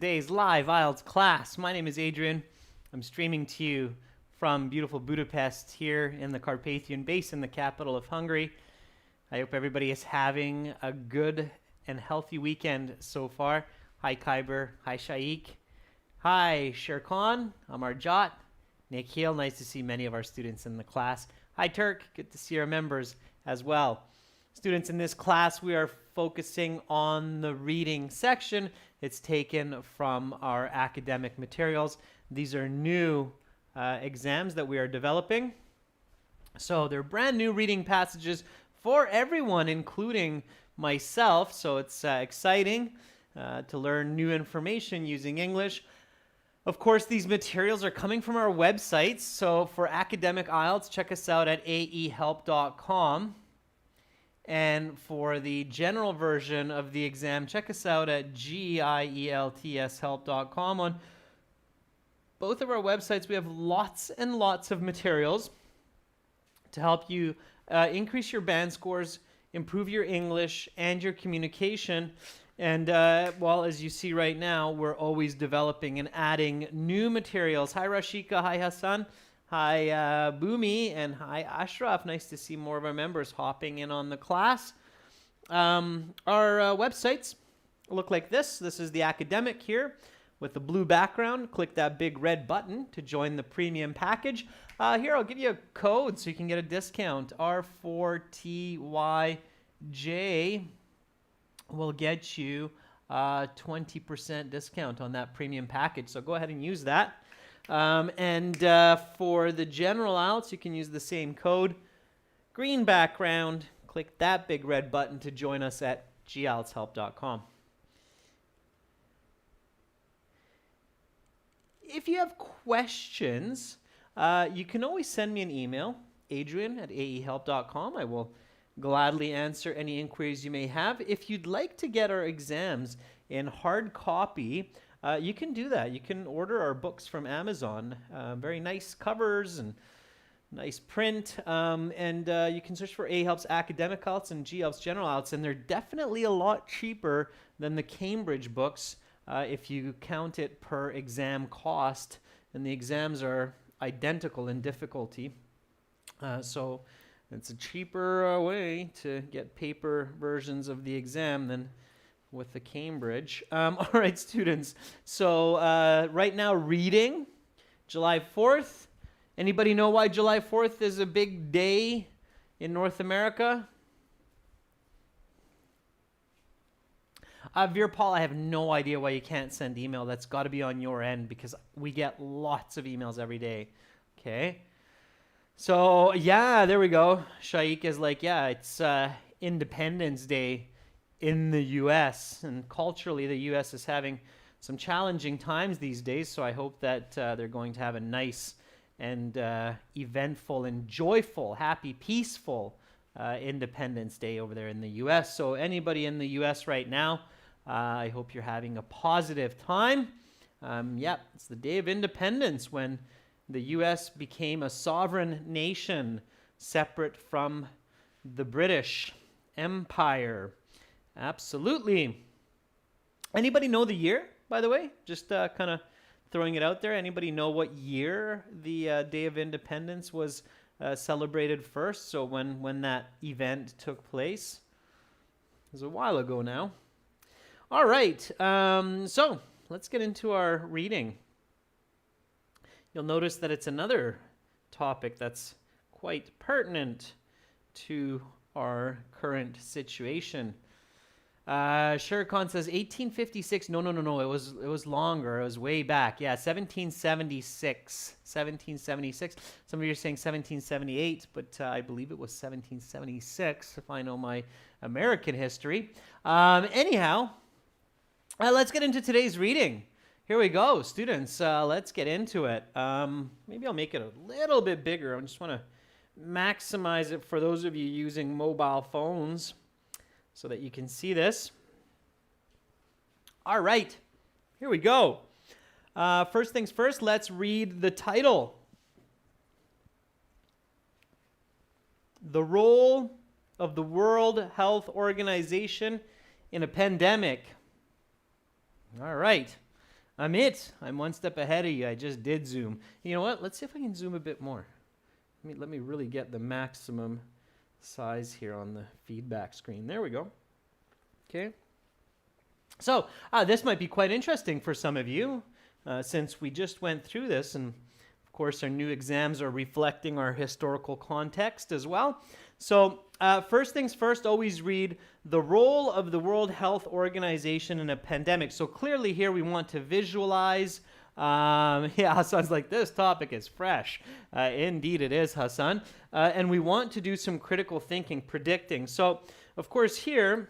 Today's live IELTS class. My name is Adrian. I'm streaming to you from beautiful Budapest here in the Carpathian Basin, the capital of Hungary. I hope everybody is having a good and healthy weekend so far. Hi Khyber, hi Shaikh, hi Sherkan, Amarjot, Nikhil. Nice to see many of our students in the class. Hi Turk, good to see our members as well. Students, in this class we are focusing on the reading section. It's taken from our academic materials. These are new exams that we are developing. So they're brand new reading passages for everyone, including myself. So it's exciting to learn new information using English. Of course, these materials are coming from our websites. So for academic IELTS, check us out at aehelp.com. And for the general version of the exam, check us out at gieltshelp.com. On both of our websites, we have lots and lots of materials to help you increase your band scores, improve your English and your communication. And well, as you see right now, we're always developing and adding new materials. Hi Rashika, hi Hassan. Hi Boomi, and hi Ashraf. Nice to see more of our members hopping in on the class. Our websites look like this. This is the academic here with the blue background. Click that big red button to join the premium package. Here, I'll give you a code so you can get a discount. R4TYJ will get you 20% discount on that premium package. So go ahead and use that. And for the general IELTS, you can use the same code. Green background, click that big red button to join us at gieltshelp.com. If you have questions, you can always send me an email, adrian@aehelp.com. I will gladly answer any inquiries you may have. If you'd like to get our exams in hard copy, you can do that. You can order our books from Amazon. Very nice covers and nice print. And you can search for AHELP's Academic IELTS and GELP's General IELTS. And they're definitely a lot cheaper than the Cambridge books if you count it per exam cost. And the exams are identical in difficulty. So it's a cheaper way to get paper versions of the exam than with the Cambridge. All right, students. So right now, reading, July 4th. Anybody know why July 4th is a big day in North America? Veerpal, I have no idea why you can't send email. That's got to be on your end because we get lots of emails every day. Okay. So, yeah, there we go. Shaikh is like, yeah, it's Independence Day in the U.S. and culturally the U.S. is having some challenging times these days, so I hope that they're going to have a nice and eventful and joyful, happy, peaceful Independence Day over there in the U.S. So anybody in the U.S. right now, I hope you're having a positive time. Yep, it's the Day of Independence when the U.S. became a sovereign nation separate from the British Empire. Absolutely. Anybody know the year, by the way? Just kind of throwing it out there. Anybody know what year the Day of Independence was celebrated first? So when that event took place? It was a while ago now. All right. So let's get into our reading. You'll notice that it's another topic that's quite pertinent to our current situation. Sherkan says 1856. No. It was longer. It was way back. Yeah, 1776. 1776. Some of you are saying 1778, but I believe it was 1776, if I know my American history. Anyhow, let's get into today's reading. Here we go, students. Let's get into it. Maybe I'll make it a little bit bigger. I just want to maximize it for those of you using mobile phones, so that you can see this. All right, here we go. First things first, let's read the title. The role of the World Health Organization in a pandemic. All right. I'm one step ahead of you. I just did zoom. You know what? Let's see if I can zoom a bit more. Let me really get the maximum size here on the feedback screen. There we go. Okay. So this might be quite interesting for some of you since we just went through this, and of course our new exams are reflecting our historical context as well. So first things first, always read the role of the World Health Organization in a pandemic. So clearly here we want to visualize. Yeah, Hassan's like, this topic is fresh. Indeed it is, Hassan. And we want to do some critical thinking, predicting. So, of course, here,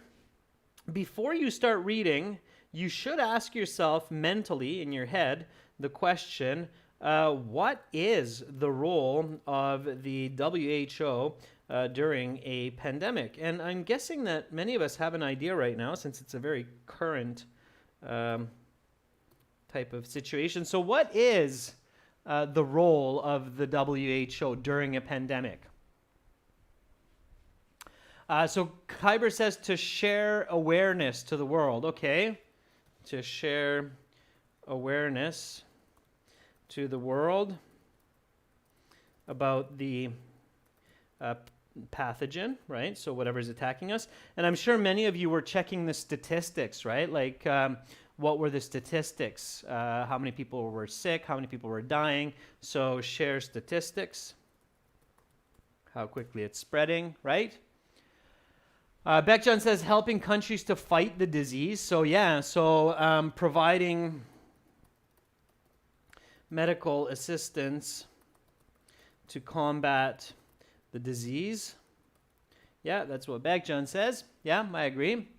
before you start reading, you should ask yourself mentally in your head the question, what is the role of the WHO during a pandemic? And I'm guessing that many of us have an idea right now, since it's a very current type of situation. So what is the role of the WHO during a pandemic? So Kyber says to share awareness to the world. Okay, to share awareness to the world about the pathogen, right? So whatever's attacking us. And I'm sure many of you were checking the statistics, right? Like what were the statistics? How many people were sick? How many people were dying? So share statistics. How quickly it's spreading, right? Beckjohn says helping countries to fight the disease. So yeah, so providing medical assistance to combat the disease. Yeah, that's what Beckjohn says. Yeah, I agree.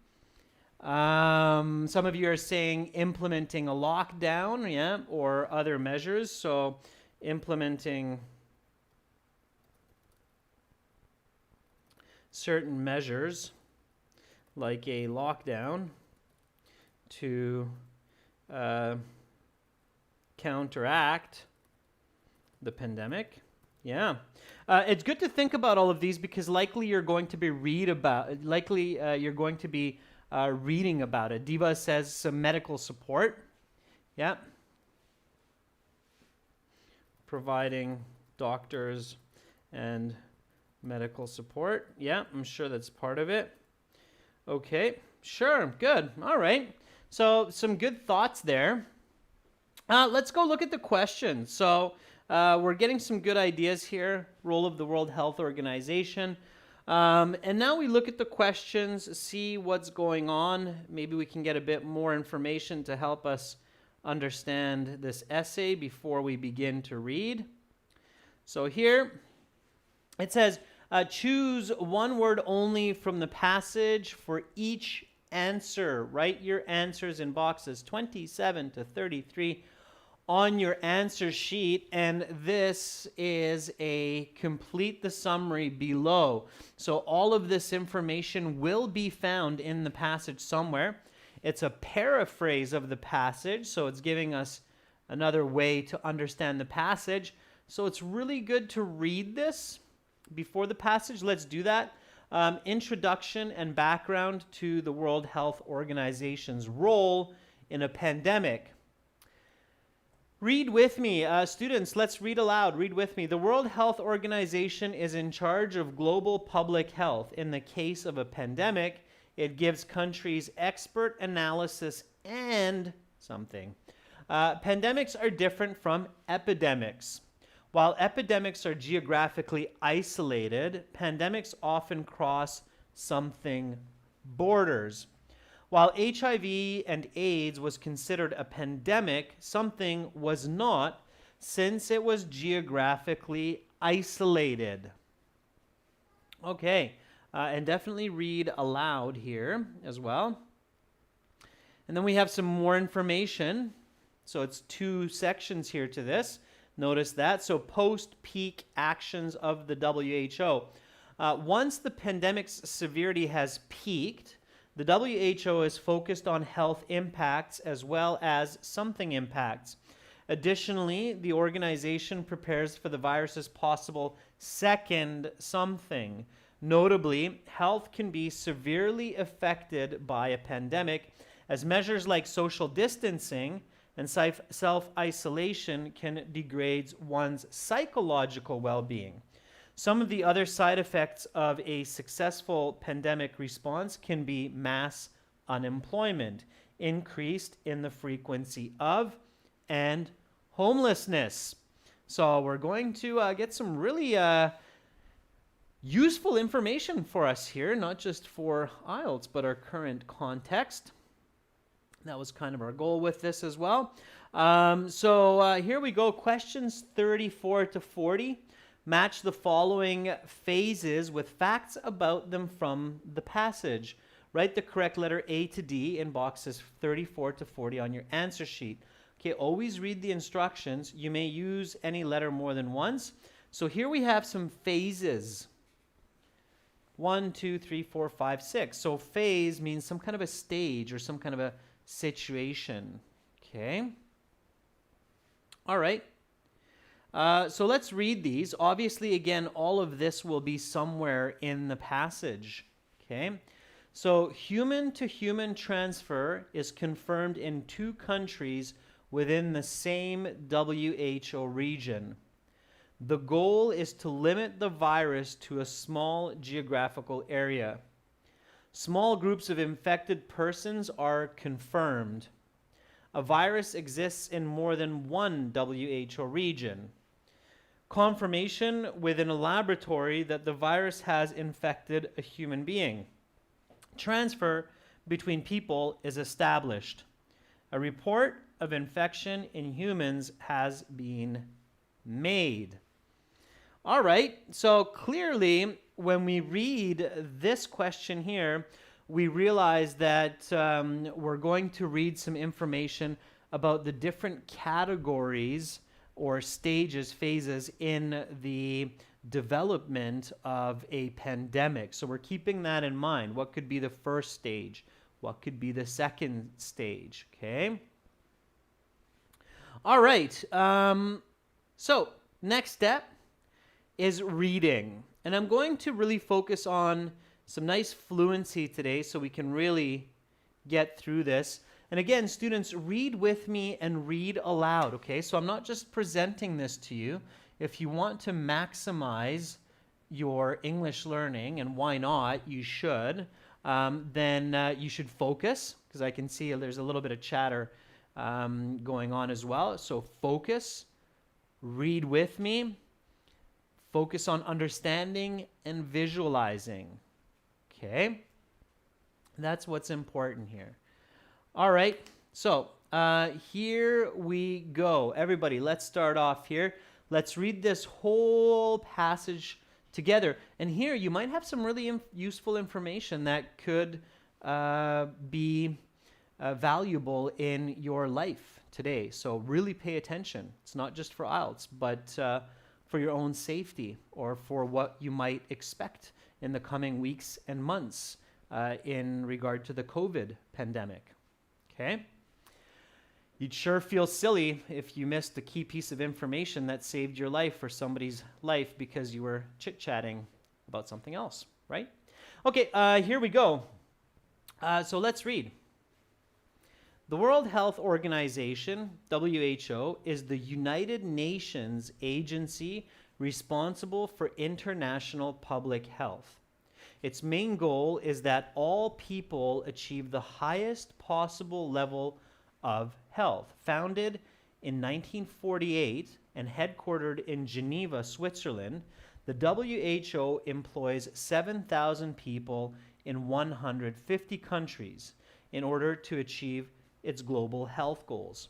Some of you are saying implementing a lockdown, yeah, or other measures. So implementing certain measures like a lockdown to counteract the pandemic. Yeah. It's good to think about all of these because likely you're going to be reading about it. Diva says some medical support. Yeah. Providing doctors and medical support. Yeah, I'm sure that's part of it. Okay, sure, good. All right. So some good thoughts there. Let's go look at the questions. So we're getting some good ideas here. Role of the World Health Organization. And now we look at the questions, see what's going on. Maybe we can get a bit more information to help us understand this essay before we begin to read. So here it says, choose one word only from the passage for each answer. Write your answers in boxes 27 to 33 on your answer sheet, and this is a complete the summary below. So all of this information will be found in the passage somewhere. It's a paraphrase of the passage, so it's giving us another way to understand the passage. So it's really good to read this before the passage. Let's do that. Introduction and background to the World Health Organization's role in a pandemic. Read with me. Students, let's read aloud. Read with me. The World Health Organization is in charge of global public health. In the case of a pandemic, it gives countries expert analysis and something. Pandemics are different from epidemics. While epidemics are geographically isolated, pandemics often cross something borders. While HIV and AIDS was considered a pandemic, something was not, since it was geographically isolated. Okay, and definitely read aloud here as well. And then we have some more information. So it's 2 sections here to this. Notice that. So post-peak actions of the WHO. Once the pandemic's severity has peaked, the WHO is focused on health impacts as well as something impacts. Additionally, the organization prepares for the virus's possible second something. Notably, health can be severely affected by a pandemic, as measures like social distancing and self-isolation can degrade one's psychological well-being. Some of the other side effects of a successful pandemic response can be mass unemployment, increased in the frequency of, and homelessness. So we're going to get some really useful information for us here, not just for IELTS, but our current context. That was kind of our goal with this as well. So here we go. Questions 34 to 40. Match the following phases with facts about them from the passage. Write the correct letter A to D in boxes 34 to 40 on your answer sheet. Okay, always read the instructions. You may use any letter more than once. So here we have some phases. 1, 2, 3, 4, 5, 6. So phase means some kind of a stage or some kind of a situation. Okay. All right. So let's read these. Obviously, again, all of this will be somewhere in the passage. Okay. So human-to-human transfer is confirmed in 2 countries within the same WHO region. The goal is to limit the virus to a small geographical area. Small groups of infected persons are confirmed. A virus exists in more than one WHO region. Confirmation within a laboratory that the virus has infected a human being. Transfer between people is established. A report of infection in humans has been made. All right, so clearly when we read this question here, we realize that we're going to read some information about the different categories or stages, phases in the development of a pandemic. So we're keeping that in mind. What could be the first stage? What could be the second stage? Okay. All right. So next step is reading. And I'm going to really focus on some nice fluency today so we can really get through this. And again, students, read with me and read aloud, okay? So I'm not just presenting this to you. If you want to maximize your English learning, and why not, you should, then you should focus, because I can see there's a little bit of chatter going on as well. So focus, read with me, focus on understanding and visualizing, okay? That's what's important here. All right, so here we go. Everybody, let's start off here. Let's read this whole passage together. And here you might have some really useful information that could be valuable in your life today. So really pay attention. It's not just for IELTS, but for your own safety or for what you might expect in the coming weeks and months in regard to the COVID pandemic. Okay? You'd sure feel silly if you missed a key piece of information that saved your life or somebody's life because you were chit-chatting about something else, right? Okay, here we go. So let's read. The World Health Organization, WHO, is the United Nations agency responsible for international public health. Its main goal is that all people achieve the highest possible level of health. Founded in 1948 and headquartered in Geneva, Switzerland, the WHO employs 7,000 people in 150 countries in order to achieve its global health goals.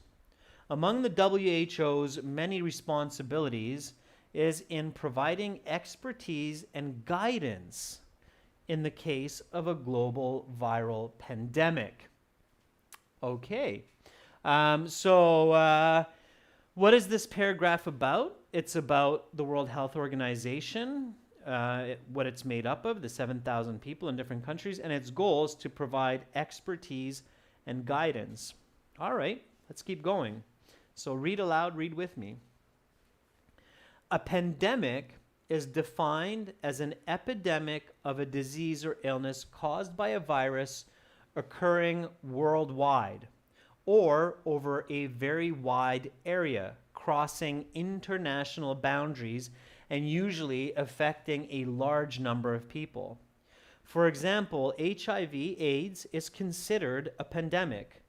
Among the WHO's many responsibilities is in providing expertise and guidance in the case of a global viral pandemic. Okay, so what is this paragraph about? It's about the World Health Organization, what it's made up of, the 7,000 people in different countries, and its goals to provide expertise and guidance. All right, let's keep going. So read aloud, read with me. A pandemic is defined as an epidemic of a disease or illness caused by a virus occurring worldwide or over a very wide area, crossing international boundaries and usually affecting a large number of people. For example, HIV/AIDS is considered a pandemic,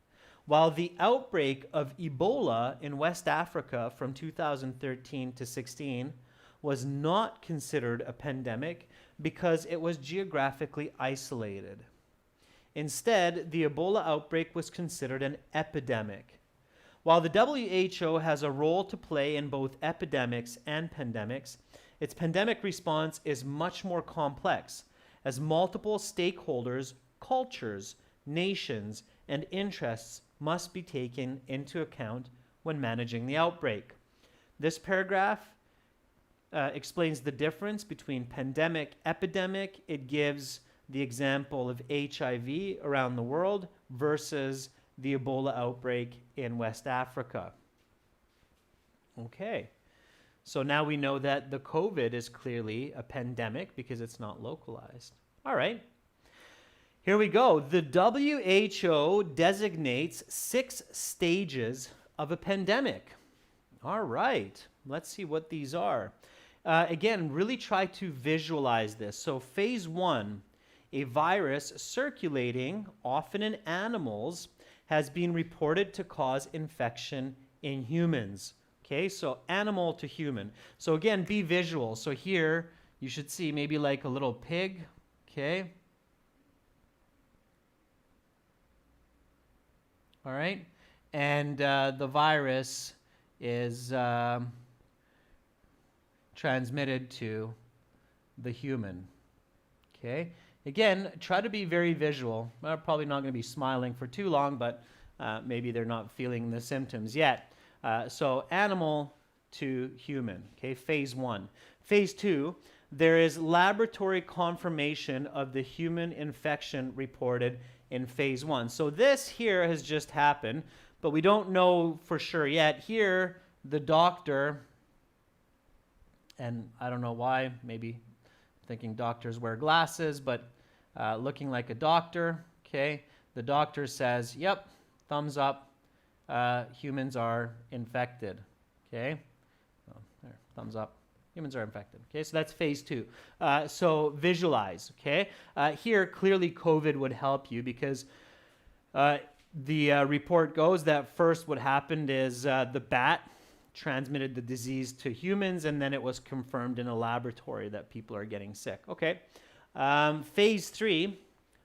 while the outbreak of Ebola in West Africa from 2013 to 16 was not considered a pandemic because it was geographically isolated. Instead, the Ebola outbreak was considered an epidemic. While the WHO has a role to play in both epidemics and pandemics, its pandemic response is much more complex, as multiple stakeholders, cultures, nations, and interests must be taken into account when managing the outbreak. This paragraph explains the difference between pandemic, epidemic. It gives the example of HIV around the world versus the Ebola outbreak in West Africa. Okay, so now we know that the COVID is clearly a pandemic because it's not localized. All right, here we go. The WHO designates 6 stages of a pandemic. All right, let's see what these are. Again, really try to visualize this. So phase 1, a virus circulating, often in animals, has been reported to cause infection in humans. Okay, so animal to human. So again, be visual. So here you should see maybe like a little pig. Okay. All right. And the virus is transmitted to the human. Okay. Again, try to be very visual. I'm probably not going to be smiling for too long, but maybe they're not feeling the symptoms yet. So animal to human, okay, phase 1. Phase 2, there is laboratory confirmation of the human infection reported in phase 1. So this here has just happened, but we don't know for sure yet. Here, the doctor, and I don't know why, maybe thinking doctors wear glasses, but looking like a doctor, okay? The doctor says, yep, thumbs up, humans are infected, okay? Oh, there, thumbs up, humans are infected, okay? So that's phase 2. So visualize, okay? Here, clearly COVID would help you because the report goes that first what happened is the bat transmitted the disease to humans, and then it was confirmed in a laboratory that people are getting sick. Okay. Phase 3,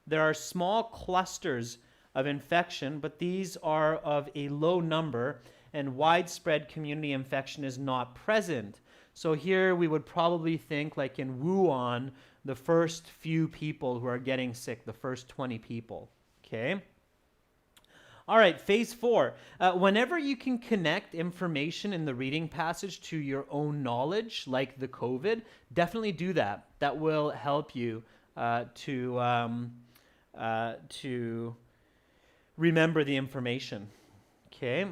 there are small clusters of infection, but these are of a low number, and widespread community infection is not present. So here we would probably think, like in Wuhan, the first few people who are getting sick, the first 20 people. Okay. All right, phase 4. Whenever you can connect information in the reading passage to your own knowledge, like the COVID, definitely do that. That will help you to remember the information. Okay.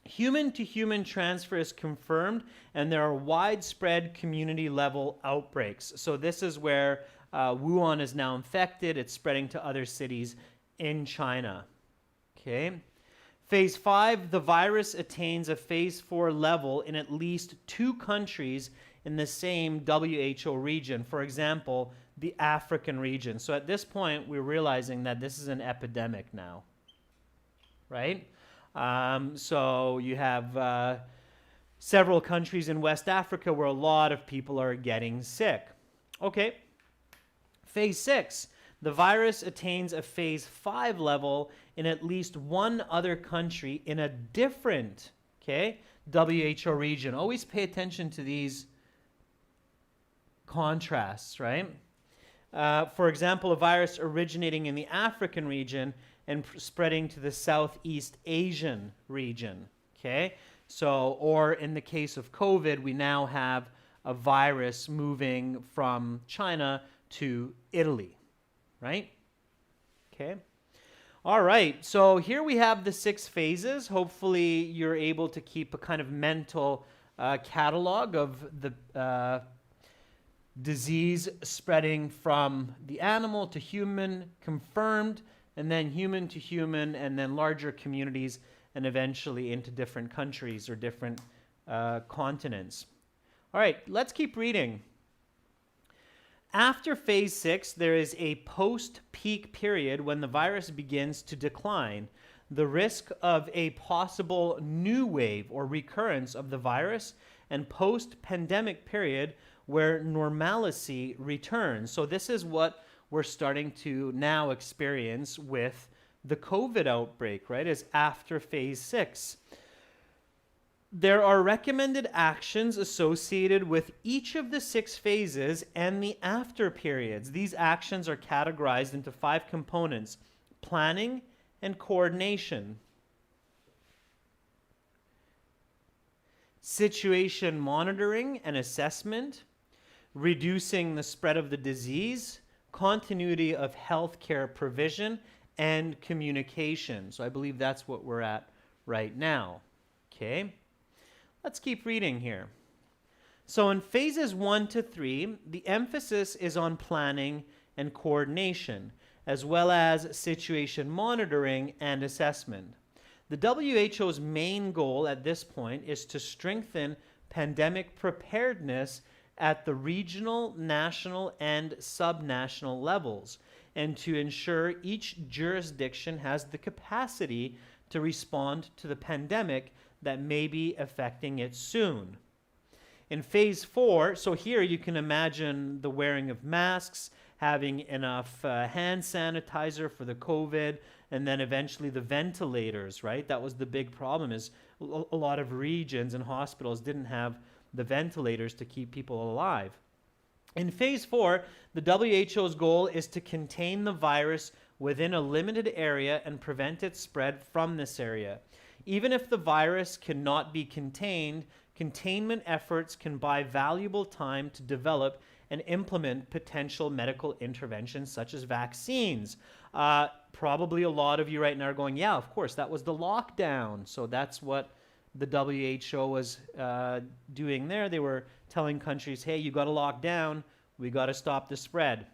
Human-to-human transfer is confirmed, and there are widespread community-level outbreaks. So this is where Wuhan is now infected. It's spreading to other cities in China. Okay. Phase 5, the virus attains a phase 4 level in at least 2 countries in the same WHO region. For example, the African region. So at this point, we're realizing that this is an epidemic now, right? So you have several countries in West Africa where a lot of people are getting sick. Okay. Phase 6. The virus attains a phase 5 level in at least 1 other country in a different, okay, WHO region. Always pay attention to these contrasts, right? For example, a virus originating in the African region and spreading to the Southeast Asian region, okay? So, or in the case of COVID, we now have a virus moving from China to Italy. Right? Okay. All right. So here we have the 6 phases. Hopefully you're able to keep a kind of mental catalog of the disease spreading from the animal to human, confirmed, and then human to human, and then larger communities, and eventually into different countries or different continents. All right, let's keep reading. After phase 6, there is a post-peak period when the virus begins to decline. The risk of a possible new wave or recurrence of the virus, and post-pandemic period where normalcy returns. So this is what we're starting to now experience with the COVID outbreak, right? Is after phase 6. There are recommended actions associated with each of the 6 phases and the after periods. These actions are categorized into 5 components: planning and coordination, situation monitoring and assessment, reducing the spread of the disease, continuity of healthcare provision, and communication. So I believe that's what we're at right now. Okay, let's keep reading here. So in phases 1 to 3, the emphasis is on planning and coordination, as well as situation monitoring and assessment. The WHO's main goal at this point is to strengthen pandemic preparedness at the regional, national, and subnational levels, and to ensure each jurisdiction has the capacity to respond to the pandemic that may be affecting it soon. In phase 4, so here you can imagine the wearing of masks, having enough hand sanitizer for the COVID, and then eventually the ventilators, right? That was the big problem, is a lot of regions and hospitals didn't have the ventilators to keep people alive. In phase 4, the WHO's goal is to contain the virus within a limited area and prevent its spread from this area. Even if the virus cannot be contained, containment efforts can buy valuable time to develop and implement potential medical interventions such as vaccines. Probably a lot of you right now are going, yeah, of course, that was the lockdown. So that's what the WHO was doing there. They were telling countries, hey, you got to lock down. We got to stop the spread.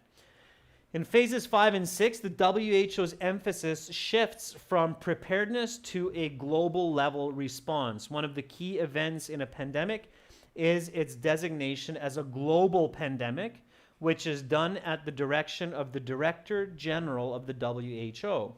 In phases 5 and 6, the WHO's emphasis shifts from preparedness to a global level response. One of the key events in a pandemic is its designation as a global pandemic, which is done at the direction of the Director General of the WHO.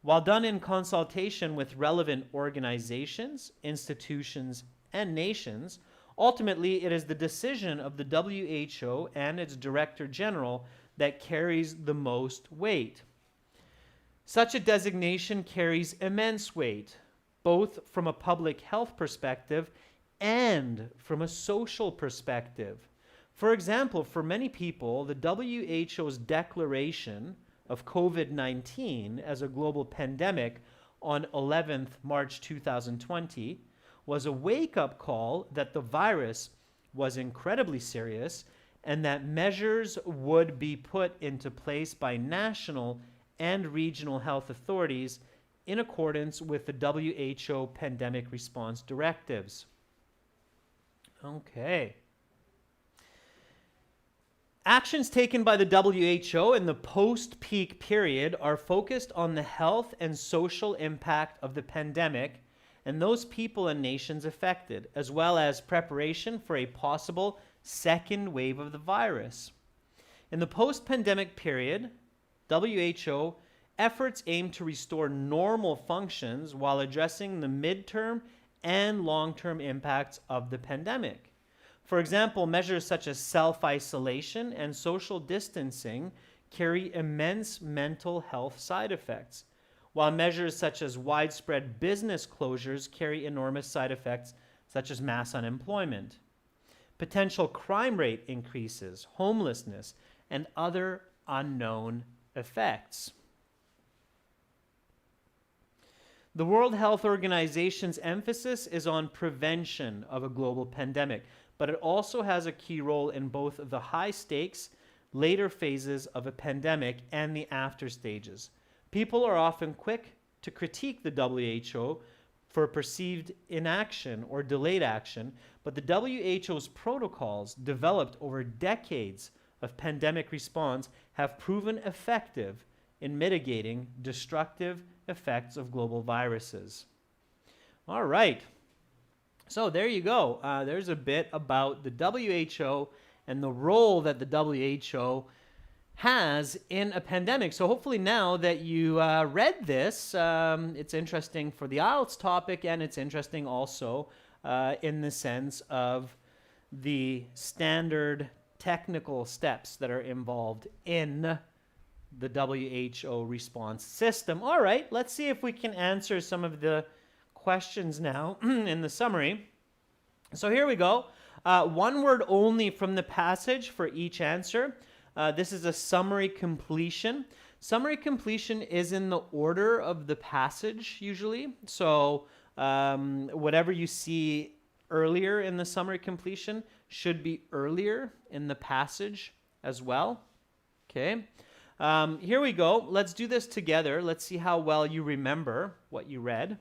While done in consultation with relevant organizations, institutions, and nations, ultimately it is the decision of the WHO and its Director General that carries the most weight. Such a designation carries immense weight, both from a public health perspective and from a social perspective. For example, for many people, the WHO's declaration of COVID-19 as a global pandemic on 11th March 2020 was a wake-up call that the virus was incredibly serious and that measures would be put into place by national and regional health authorities in accordance with the WHO pandemic response directives. Okay. Actions taken by the WHO in the post-peak period are focused on the health and social impact of the pandemic and those people and nations affected, as well as preparation for a possible second wave of the virus. In the post-pandemic period, WHO efforts aim to restore normal functions while addressing the midterm and long-term impacts of the pandemic. For example, measures such as self-isolation and social distancing carry immense mental health side effects, while measures such as widespread business closures carry enormous side effects such as mass unemployment. Potential crime rate increases, homelessness, and other unknown effects. The World Health Organization's emphasis is on prevention of a global pandemic, but it also has a key role in both the high-stakes, later phases of a pandemic and the after stages. People are often quick to critique the WHO for perceived inaction or delayed action, but the WHO's protocols developed over decades of pandemic response have proven effective in mitigating destructive effects of global viruses. All right. So there you go. There's a bit about the WHO and the role that the WHO has in a pandemic. So hopefully now that you read this, it's interesting for the IELTS topic, and it's interesting also in the sense of the standard technical steps that are involved in the WHO response system. All right, let's see if we can answer some of the questions now in the summary. So here we go. One word only from the passage for each answer. This is a summary completion. Summary completion is in the order of the passage usually. So whatever you see earlier in the summary completion should be earlier in the passage as well. Okay. Here we go. Let's do this together. Let's see how well you remember what you read.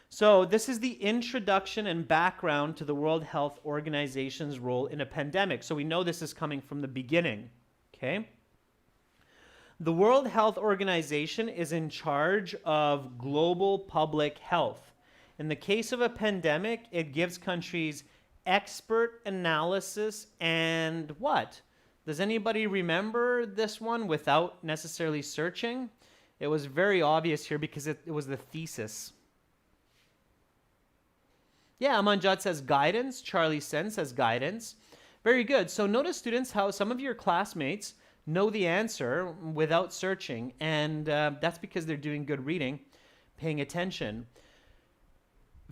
So this is the introduction and background to the World Health Organization's role in a pandemic. So we know this is coming from the beginning. Okay. The World Health Organization is in charge of global public health. In the case of a pandemic, it gives countries expert analysis and what? Does anybody remember this one without necessarily searching? It was very obvious here because it was the thesis. Yeah, Amanjad says guidance. Charlie Sen says guidance. Very good. So notice, students, how some of your classmates know the answer without searching, and that's because they're doing good reading, paying attention.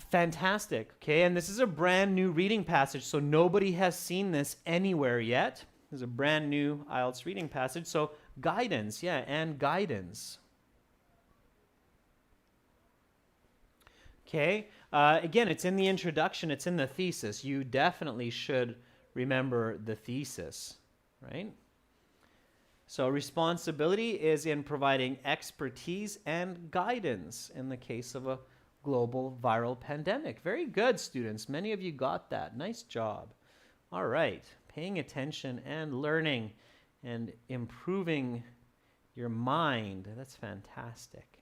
Fantastic. Okay, and this is a brand new reading passage, so nobody has seen this anywhere yet. This is a brand new IELTS reading passage. So guidance, yeah, and guidance. Okay, again, it's in the introduction, it's in the thesis. You definitely should remember the thesis, right? So responsibility is in providing expertise and guidance in the case of a global viral pandemic. Very good, students. Many of you got that. Nice job. All right, paying attention and learning and improving your mind. That's fantastic.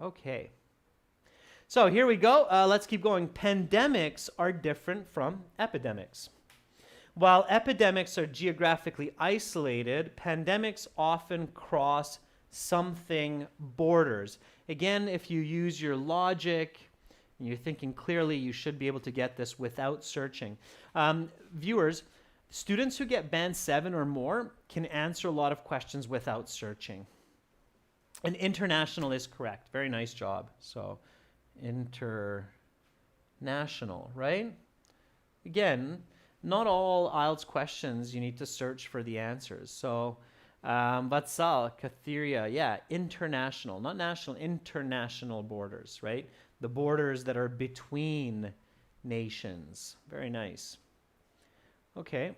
Okay. So here we go. Let's keep going. Pandemics are different from epidemics. While epidemics are geographically isolated, pandemics often cross something borders. Again, if you use your logic and you're thinking clearly, you should be able to get this without searching. Viewers, students who get band 7 or more can answer a lot of questions without searching. And international is correct. Very nice job. So international, right? Again, not all IELTS questions you need to search for the answers. So Vatsal, Katheria, yeah, international, not national, international borders, right? The borders that are between nations. Very nice. Okay.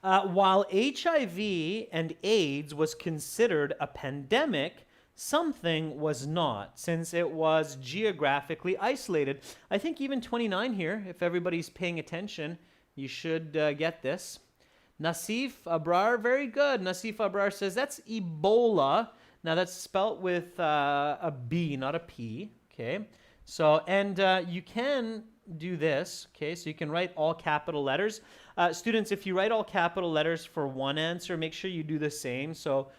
While HIV and AIDS was considered a pandemic, something was not, since it was geographically isolated. I think even 29 here, if everybody's paying attention, you should get this. Nasif Abrar, very good. Nasif Abrar says that's Ebola. Now that's spelt with a B, not a P. Okay. So, and you can do this. Okay. So you can write all capital letters. Students, if you write all capital letters for one answer, make sure you do the same. So,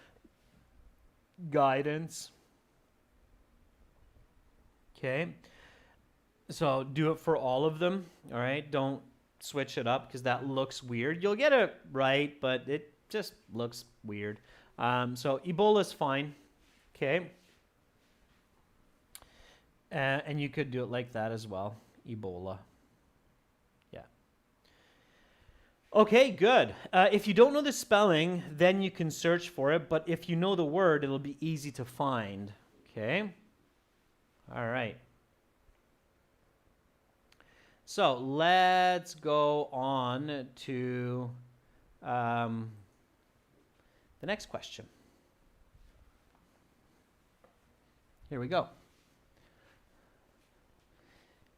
guidance. Okay. So do it for all of them. All right. Don't switch it up because that looks weird. You'll get it right, but it just looks weird. So Ebola is fine. Okay. And you could do it like that as well. Ebola. Yeah. Okay, good. If you don't know the spelling, then you can search for it. But if you know the word, it'll be easy to find. Okay? All right. So let's go on to the next question. Here we go.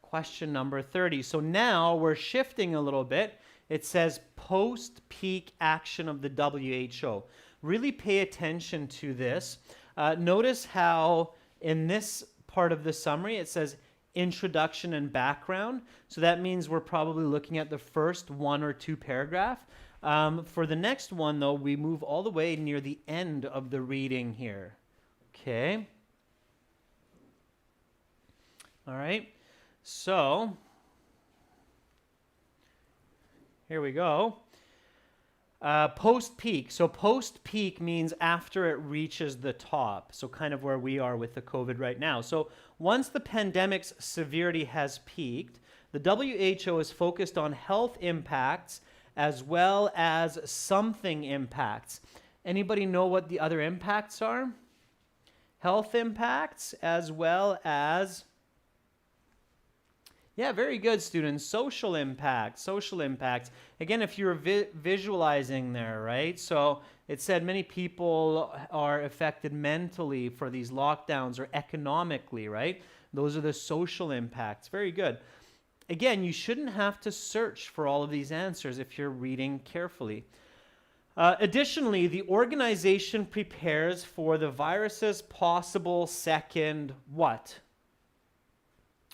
Question number 30. So now we're shifting a little bit. It says post-peak action of the WHO. really pay attention to this. Notice how in this part of the summary it says introduction and background. So that means we're probably looking at the first 1 or 2 paragraph. For the next one, though, we move all the way near the end of the reading here. Okay. All right. So here we go. Post-peak. So post-peak means after it reaches the top. So kind of where we are with the COVID right now. So once the pandemic's severity has peaked, the WHO is focused on health impacts as well as something impacts. Anybody know what the other impacts are? Health impacts as well as... Yeah, very good, students. Social impacts, social impacts. Again, if you're visualizing there, right? So it said many people are affected mentally for these lockdowns or economically, right? Those are the social impacts. Very good. Again, you shouldn't have to search for all of these answers if you're reading carefully. Additionally, the organization prepares for the virus's possible second what?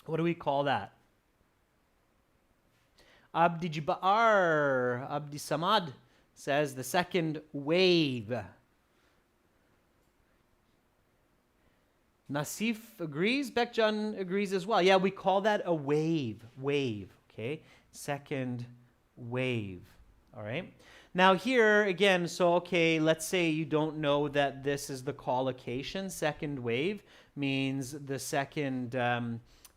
What do we call that? Abdi Samad says the second wave. Nasif agrees. Bekjan agrees as well. Yeah, we call that a wave. Wave, okay? Second wave, all right? Now here, again, so, okay, let's say you don't know that this is the collocation. Second wave means the second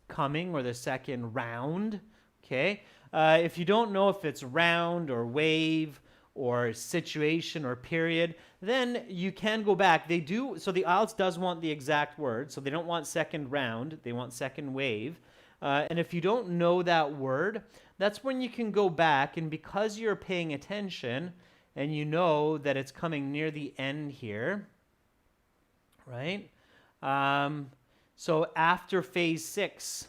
coming or the second round, okay? If you don't know if it's round or wave or situation or period, then you can go back. They do, so the IELTS does want the exact word, so they don't want second round, they want second wave. And if you don't know that word, that's when you can go back, and because you're paying attention and you know that it's coming near the end here, right? So after phase 6,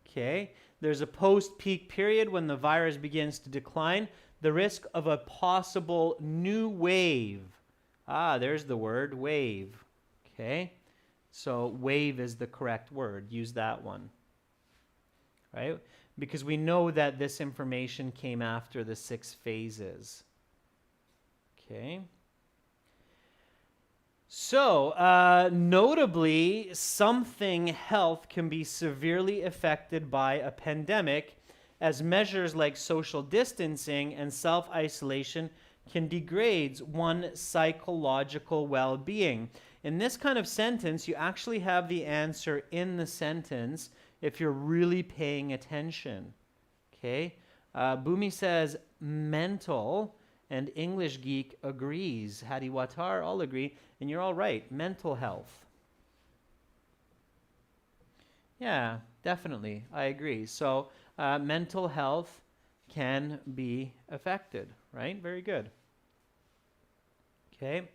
okay, there's a post-peak period when the virus begins to decline. The risk of a possible new wave. There's the word, wave. Okay? So wave is the correct word. Use that one. Right? Because we know that this information came after the 6 phases. Okay? So, notably, something health can be severely affected by a pandemic, as measures like social distancing and self-isolation can degrade one's psychological well-being. In this kind of sentence, you actually have the answer in the sentence if you're really paying attention. Okay? Bhumi says mental, and English Geek agrees. Hadi Watar, all agree. And you're all right. Mental health. Yeah, definitely. I agree. So mental health can be affected, right? Very good. Okay.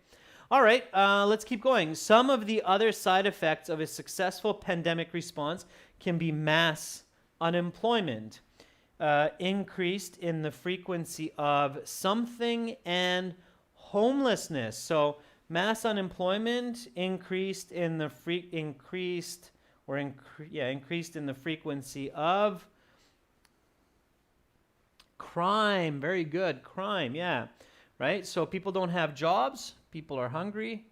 All right, let's keep going. Some of the other side effects of a successful pandemic response can be mass unemployment, increased in the frequency of something, and homelessness. So mass unemployment increased in the increased in the frequency of crime. Very good. Crime, yeah. Right? So people don't have jobs. People are hungry.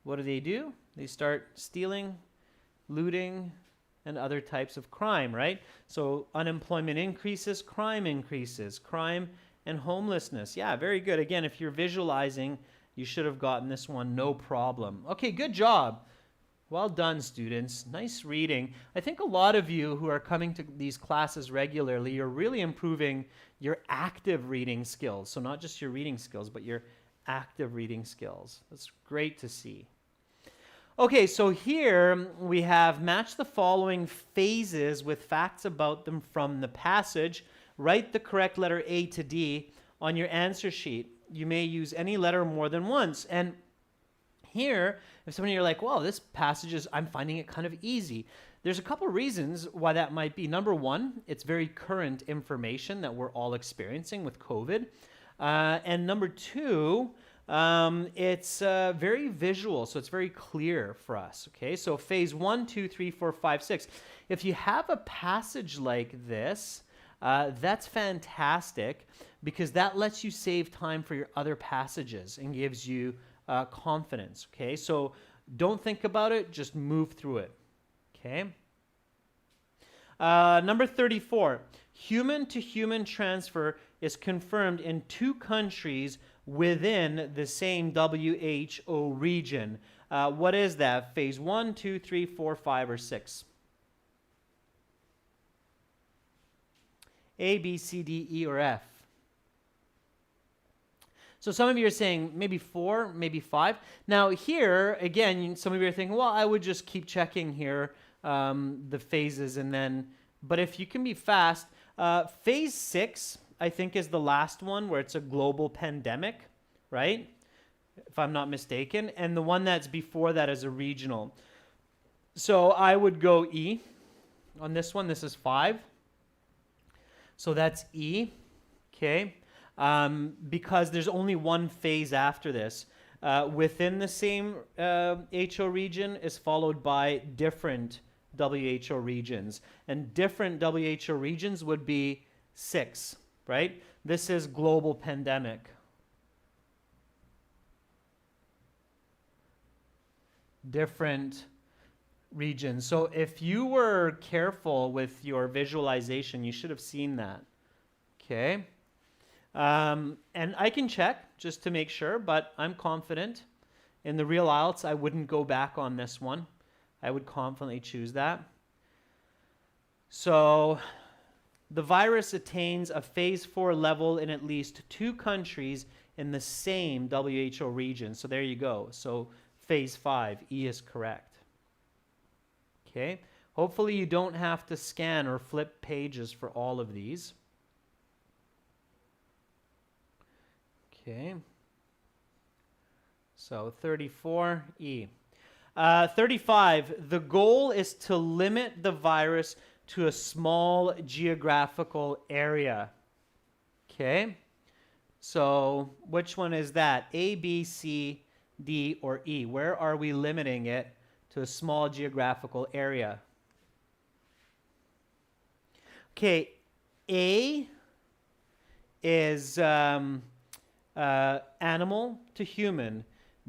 What do? They start stealing, looting, and other types of crime, right? So unemployment increases, crime and homelessness. Yeah, very good. Again, if you're visualizing, you should have gotten this one no problem. Okay, good job. Well done, students. Nice reading. I think a lot of you who are coming to these classes regularly, you're really improving your active reading skills. So not just your reading skills, but your active reading skills. That's great to see. Okay, so here we have match the following phases with facts about them from the passage. Write the correct letter A to D on your answer sheet. You may use any letter more than once. And here, if some of you are like, well, this passage I'm finding it kind of easy. There's a couple reasons why that might be. Number one, it's very current information that we're all experiencing with COVID. And number two, It's very visual, so it's very clear for us. Okay, so phase 1, 2, 3, 4, 5, 6. If you have a passage like this, that's fantastic because that lets you save time for your other passages and gives you confidence. Okay, so don't think about it, just move through it. Okay. Number 34, human to human transfer is confirmed in 2 countries within the same WHO region. What is that? Phase 1, 2, 3, 4, 5, or 6? A, B, C, D, E, or F? So some of you are saying maybe 4, maybe 5. Now here, again, some of you are thinking, well, I would just keep checking here the phases and then, but if you can be fast, phase 6, I think is the last one where it's a global pandemic, right? If I'm not mistaken. And the one that's before that is a regional. So I would go E on this one. This is 5. So that's E, okay? Because there's only one phase after this. Within the same HO region is followed by different WHO regions. And different WHO regions would be 6, right? This is global pandemic. Different regions. So if you were careful with your visualization, you should have seen that. Okay. And I can check just to make sure, but I'm confident. In the real IELTS, I wouldn't go back on this one. I would confidently choose that. So the virus attains a phase 4 level in at least 2 countries in the same WHO region. So there you go. So phase 5, E is correct. Okay. Hopefully you don't have to scan or flip pages for all of these. Okay. So 34, E. 35, the goal is to limit the virus to a small geographical area. Okay. So which one is that? A, B, C, D, or E? Where are we limiting it to a small geographical area? Okay, A is animal to human.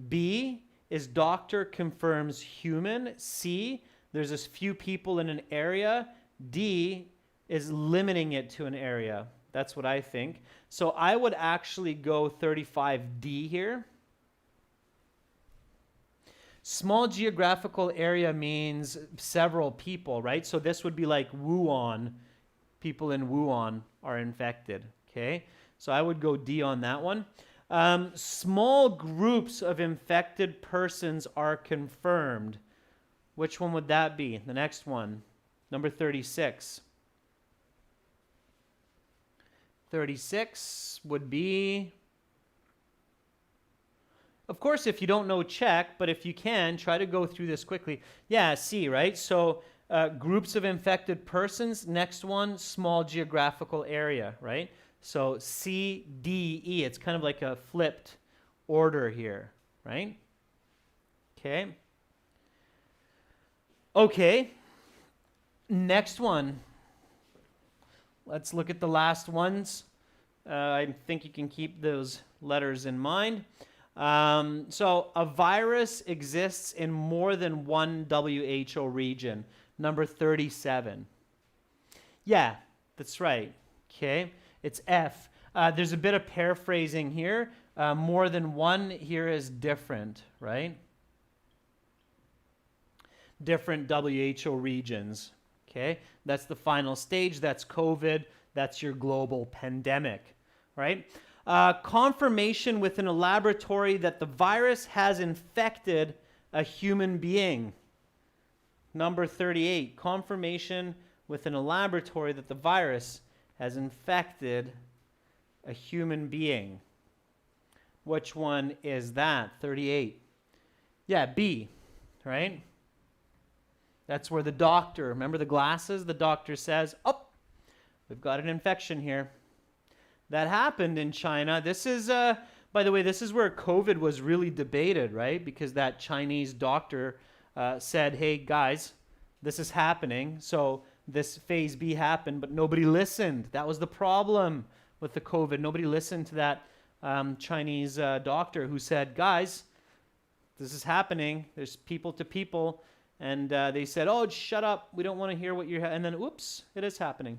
B is doctor confirms human. C, there's a few people in an area. D is limiting it to an area. That's what I think. So I would actually go 35D here. Small geographical area means several people, right? So this would be like Wuhan. People in Wuhan are infected, okay? So I would go D on that one. Small groups of infected persons are confirmed. Which one would that be? The next one, number 36. 36 would be, of course, if you don't know, check, but if you can, try to go through this quickly. Yeah, C, right? So groups of infected persons. Next one, small geographical area, right? So C, D, E. It's kind of like a flipped order here, right? Okay. Okay. Next one. Let's look at the last ones. I think you can keep those letters in mind. So a virus exists in more than one WHO region. Number 37. Yeah, that's right. Okay. It's F. There's a bit of paraphrasing here. More than one here is different, right? Different WHO regions. Okay, that's the final stage. That's COVID. That's your global pandemic, right? Confirmation within a laboratory that the virus has infected a human being. Number 38. Confirmation within a laboratory that the virus has infected a human being. Which one is that? 38. Yeah, B, right? That's where the doctor, remember the glasses? The doctor says, oh, we've got an infection here. That happened in China. This is By the way, this is where COVID was really debated, right? Because that Chinese doctor said, hey, guys, this is happening. So this phase B happened, but nobody listened. That was the problem with the COVID. Nobody listened to that Chinese doctor who said, guys, this is happening. There's people to people. And they said, oh, shut up. We don't want to hear what you're... And then, oops, it is happening.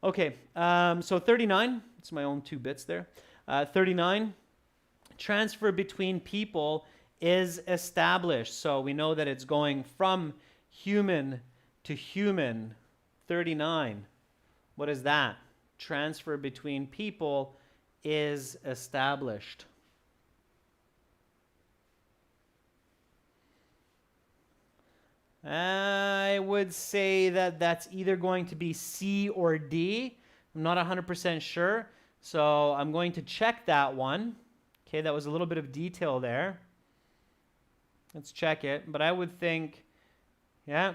Okay, so 39. It's my own 2 bits there. 39. Transfer between people is established. So we know that it's going from human to human. 39. What is that? Transfer between people is established. I would say that that's either going to be C or D. I'm not 100% sure, so I'm going to check that one. Okay, that was a little bit of detail there. Let's check it, but I would think, yeah.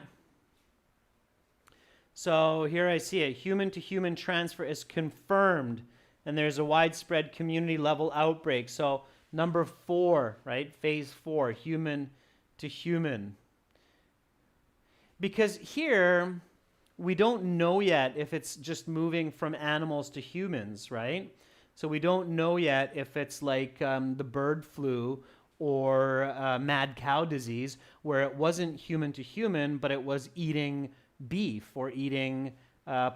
So here I see it. Human-to-human transfer is confirmed, and there's a widespread community-level outbreak. So number 4, right? Phase 4, human-to-human. Because here, we don't know yet if it's just moving from animals to humans, right? So we don't know yet if it's like the bird flu or mad cow disease, where it wasn't human to human, but it was eating beef or eating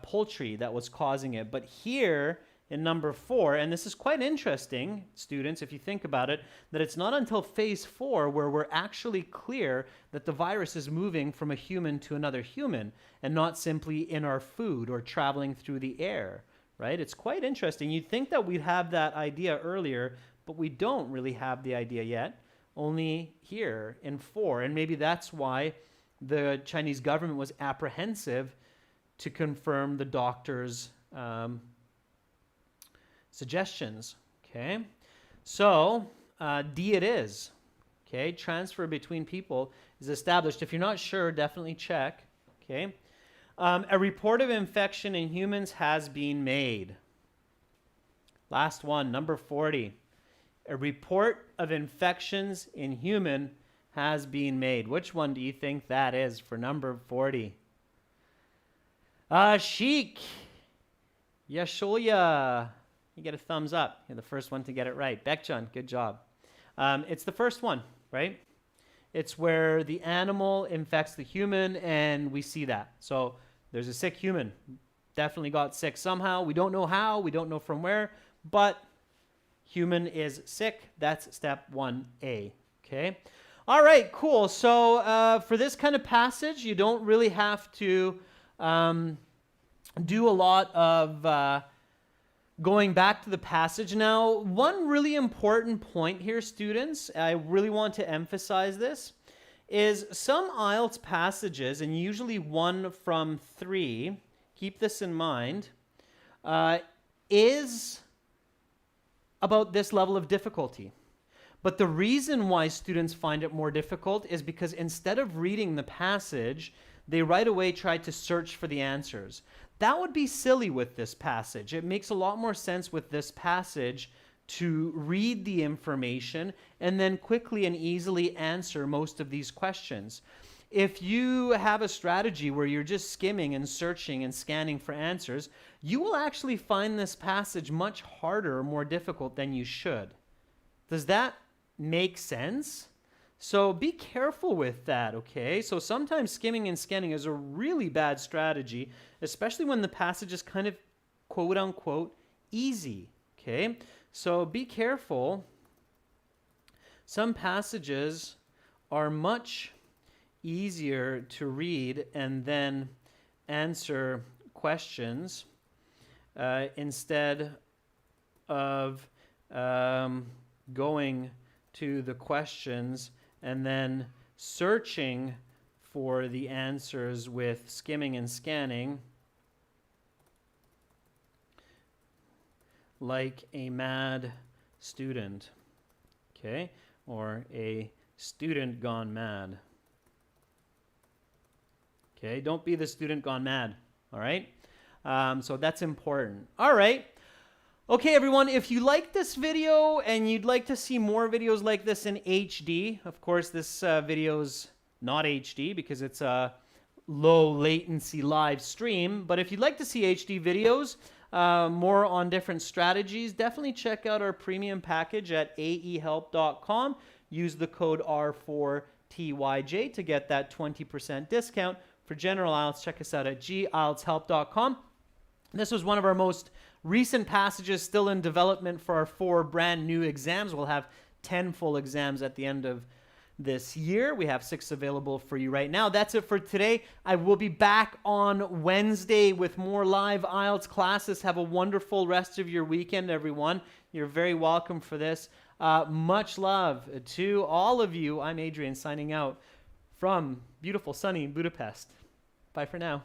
poultry that was causing it. But here in number 4, and this is quite interesting, students, if you think about it, that it's not until phase 4 where we're actually clear that the virus is moving from a human to another human and not simply in our food or traveling through the air, right? It's quite interesting. You'd think that we'd have that idea earlier, but we don't really have the idea yet, only here in 4. And maybe that's why the Chinese government was apprehensive to confirm the doctor's suggestions. Okay, so D it is. Okay, transfer between people is established. If you're not sure, definitely check. Okay, a report of infection in humans has been made. Last one, number 40. A report of infections in human has been made. Which one do you think that is for number 40? Sheik. Yashoya. You get a thumbs up. You're the first one to get it right. Bekchan, good job. It's the first one, right? It's where the animal infects the human, and we see that. So there's a sick human. Definitely got sick somehow. We don't know how. We don't know from where. But human is sick. That's step 1A. Okay? All right, cool. So for this kind of passage, you don't really have to do a lot of... going back to the passage now, one really important point here, students, I really want to emphasize this, is some IELTS passages, and usually 1 from 3, keep this in mind, is about this level of difficulty. But the reason why students find it more difficult is because instead of reading the passage, they right away try to search for the answers. That would be silly with this passage. It makes a lot more sense with this passage to read the information and then quickly and easily answer most of these questions. If you have a strategy where you're just skimming and searching and scanning for answers, you will actually find this passage much harder or more difficult than you should. Does that make sense? So be careful with that, okay? So sometimes skimming and scanning is a really bad strategy, especially when the passage is kind of quote-unquote easy, okay? So be careful. Some passages are much easier to read and then answer questions instead of going to the questions and then searching for the answers with skimming and scanning like a mad student, okay? Or a student gone mad. Okay, don't be the student gone mad, all right? So that's important. All right. Okay, everyone, if you like this video and you'd like to see more videos like this in HD, of course, this video's not HD because it's a low latency live stream, but if you'd like to see HD videos, more on different strategies, definitely check out our premium package at aehelp.com. Use the code R4TYJ to get that 20% discount. For general IELTS, check us out at gieltshelp.com. This was one of our most recent passages still in development for our 4 brand new exams. We'll have 10 full exams at the end of this year. We have 6 available for you right now. That's it for today. I will be back on Wednesday with more live IELTS classes. Have a wonderful rest of your weekend, everyone. You're very welcome for this. Much love to all of you. I'm Adrian signing out from beautiful sunny Budapest. Bye for now.